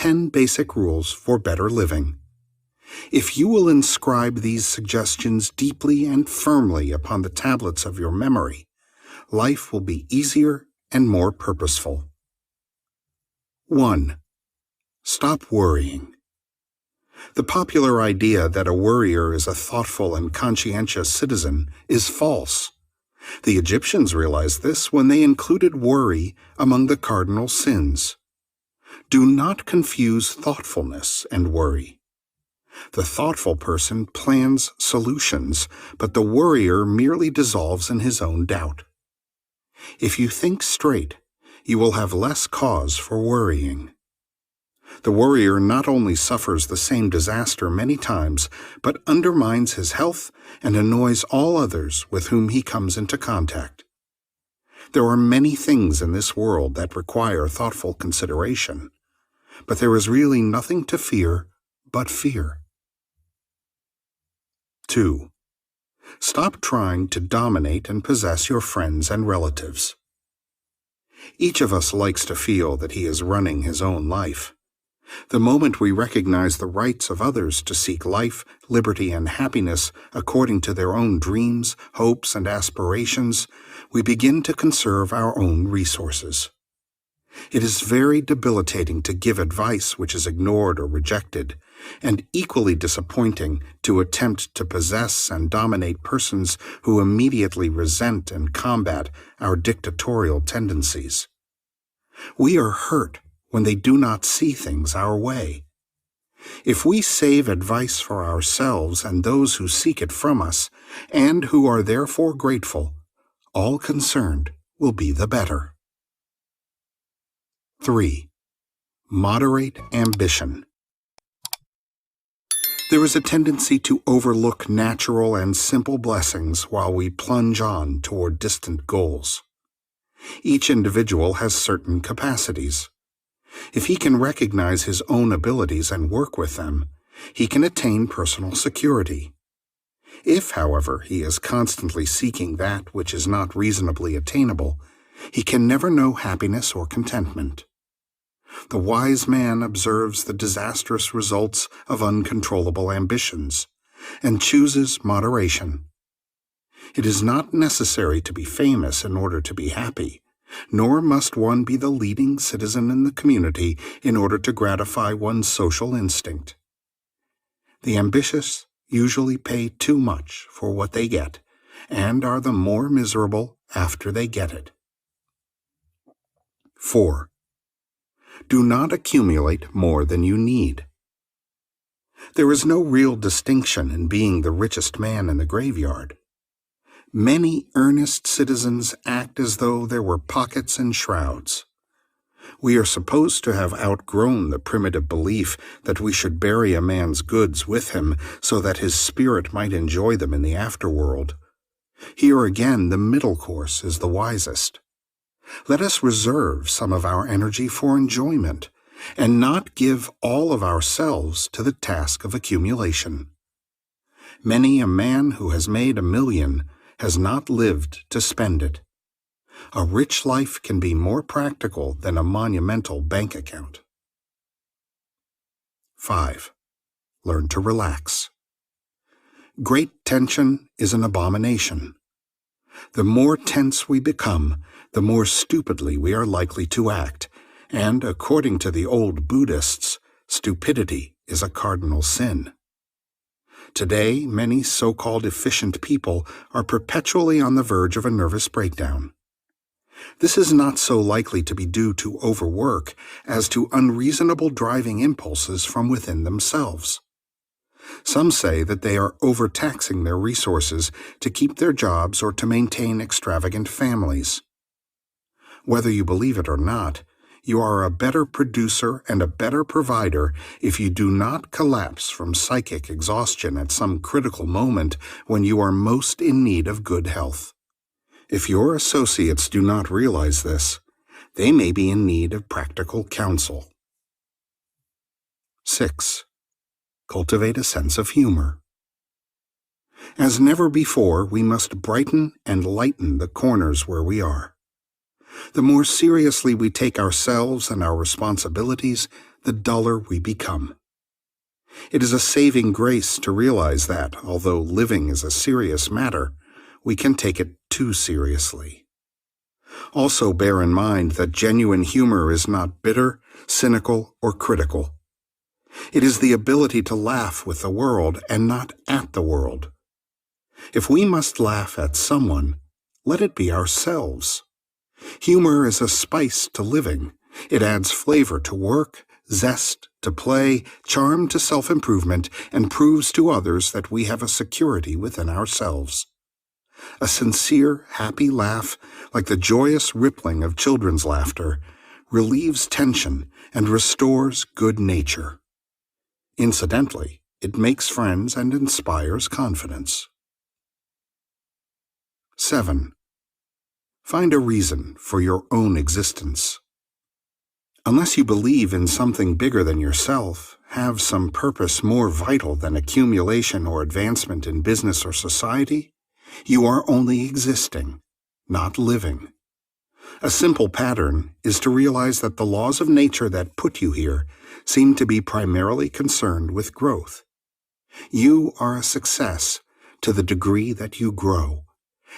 10 basic rules for better living. If you will inscribe these suggestions deeply and firmly upon the tablets of your memory, life will be easier and more purposeful. 1. Stop worrying. The popular idea that a worrier is a thoughtful and conscientious citizen is false. The Egyptians realized this when they included worry among the cardinal sins. Do not confuse thoughtfulness and worry. The thoughtful person plans solutions, but the worrier merely dissolves in his own doubt. If you think straight, you will have less cause for worrying. The worrier not only suffers the same disaster many times, but undermines his health and annoys all others with whom he comes into contact. There are many things in this world that require thoughtful consideration, but there is really nothing to fear but fear. 2. Stop trying to dominate and possess your friends and relatives. Each of us likes to feel that he is running his own life. The moment we recognize the rights of others to seek life, liberty, and happiness according to their own dreams, hopes, and aspirations, we begin to conserve our own resources. It is very debilitating to give advice which is ignored or rejected, and equally disappointing to attempt to possess and dominate persons who immediately resent and combat our dictatorial tendencies. We are hurt when they do not see things our way. If we save advice for ourselves and those who seek it from us, and who are therefore grateful, all concerned will be the better. 3. Moderate ambition. There is a tendency to overlook natural and simple blessings while we plunge on toward distant goals. Each individual has certain capacities. If he can recognize his own abilities and work with them, he can attain personal security. If, however, he is constantly seeking that which is not reasonably attainable, he can never know happiness or contentment. The wise man observes the disastrous results of uncontrollable ambitions and chooses moderation. It is not necessary to be famous in order to be happy, nor must one be the leading citizen in the community in order to gratify one's social instinct. The ambitious usually pay too much for what they get, and are the more miserable after they get it. 4. Do not accumulate more than you need. There is no real distinction in being the richest man in the graveyard. Many earnest citizens act as though there were pockets and shrouds. We are supposed to have outgrown the primitive belief that we should bury a man's goods with him so that his spirit might enjoy them in the afterworld. Here again, the middle course is the wisest. Let us reserve some of our energy for enjoyment, and not give all of ourselves to the task of accumulation. Many a man who has made $1 million has not lived to spend it. A rich life can be more practical than a monumental bank account. 5. Learn to relax. Great tension is an abomination. The more tense we become, the more stupidly we are likely to act, and, according to the old Buddhists, stupidity is a cardinal sin. Today, many so-called efficient people are perpetually on the verge of a nervous breakdown. This is not so likely to be due to overwork as to unreasonable driving impulses from within themselves. Some say that they are overtaxing their resources to keep their jobs or to maintain extravagant families. Whether you believe it or not, you are a better producer and a better provider if you do not collapse from psychic exhaustion at some critical moment when you are most in need of good health. If your associates do not realize this, they may be in need of practical counsel. 6. Cultivate a sense of humor. As never before, we must brighten and lighten the corners where we are. The more seriously we take ourselves and our responsibilities, the duller we become. It is a saving grace to realize that, although living is a serious matter, we can take it too seriously. Also bear in mind that genuine humor is not bitter, cynical, or critical. It is the ability to laugh with the world and not at the world. If we must laugh at someone, let it be ourselves. Humor is a spice to living. It adds flavor to work, zest to play, charm to self-improvement, and proves to others that we have a security within ourselves. A sincere, happy laugh, like the joyous rippling of children's laughter, relieves tension and restores good nature. Incidentally, it makes friends and inspires confidence. 7. Find a reason for your own existence. Unless you believe in something bigger than yourself, have some purpose more vital than accumulation or advancement in business or society, you are only existing, not living. A simple pattern is to realize that the laws of nature that put you here seem to be primarily concerned with growth. You are a success to the degree that you grow,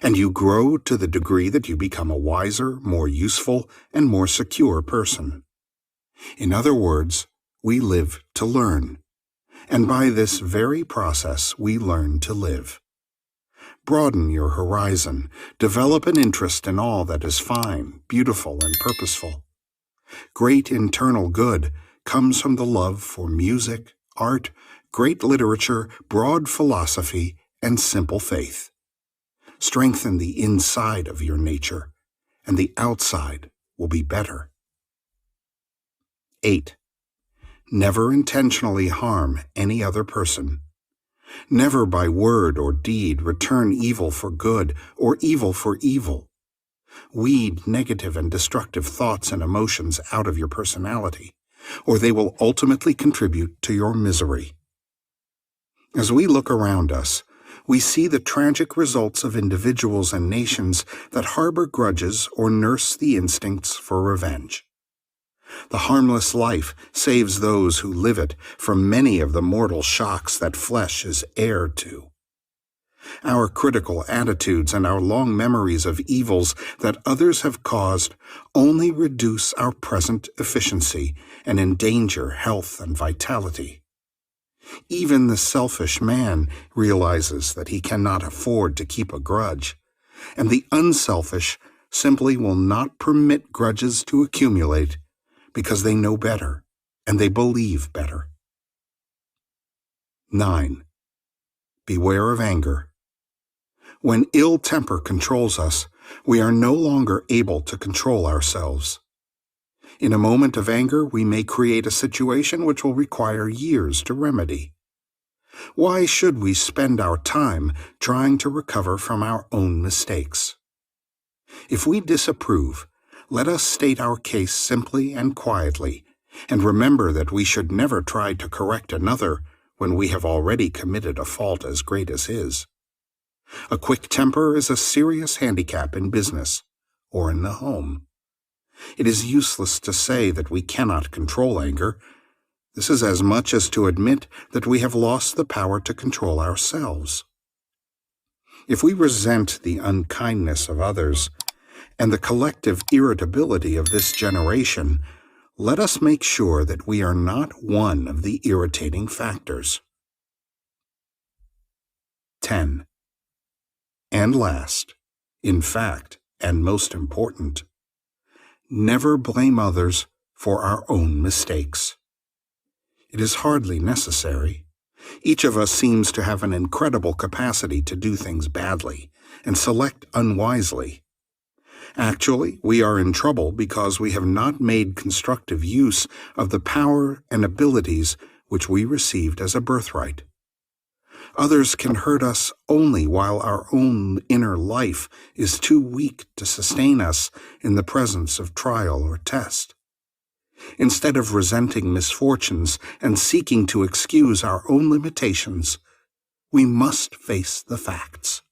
and you grow to the degree that you become a wiser, more useful, and more secure person. In other words, we live to learn, and by this very process we learn to live. Broaden your horizon, develop an interest in all that is fine, beautiful, and purposeful. Great internal good comes from the love for music, art, great literature, broad philosophy, and simple faith. Strengthen the inside of your nature, and the outside will be better. 8. Never intentionally harm any other person. Never by word or deed return evil for good or evil for evil. Weed negative and destructive thoughts and emotions out of your personality, or they will ultimately contribute to your misery. As we look around us, we see the tragic results of individuals and nations that harbor grudges or nurse the instincts for revenge. The harmless life saves those who live it from many of the mortal shocks that flesh is heir to. Our critical attitudes and our long memories of evils that others have caused only reduce our present efficiency and endanger health and vitality. Even the selfish man realizes that he cannot afford to keep a grudge, and the unselfish simply will not permit grudges to accumulate because they know better and they believe better. 9. Beware of anger. When ill temper controls us, we are no longer able to control ourselves. In a moment of anger, we may create a situation which will require years to remedy. Why should we spend our time trying to recover from our own mistakes? If we disapprove, let us state our case simply and quietly, and remember that we should never try to correct another when we have already committed a fault as great as his. A quick temper is a serious handicap in business or in the home. It is useless to say that we cannot control anger. This is as much as to admit that we have lost the power to control ourselves. If we resent the unkindness of others and the collective irritability of this generation, let us make sure that we are not one of the irritating factors. 10. And last, in fact, and most important, never blame others for our own mistakes. It is hardly necessary. Each of us seems to have an incredible capacity to do things badly and select unwisely. Actually, we are in trouble because we have not made constructive use of the power and abilities which we received as a birthright. Others can hurt us only while our own inner life is too weak to sustain us in the presence of trial or test. Instead of resenting misfortunes and seeking to excuse our own limitations, we must face the facts.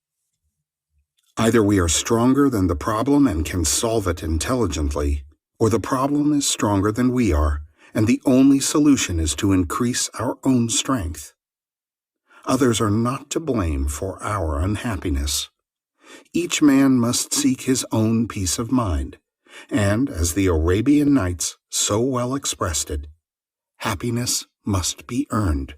Either we are stronger than the problem and can solve it intelligently, or the problem is stronger than we are, and the only solution is to increase our own strength. Others are not to blame for our unhappiness. Each man must seek his own peace of mind, and, as the Arabian Nights so well expressed it, happiness must be earned.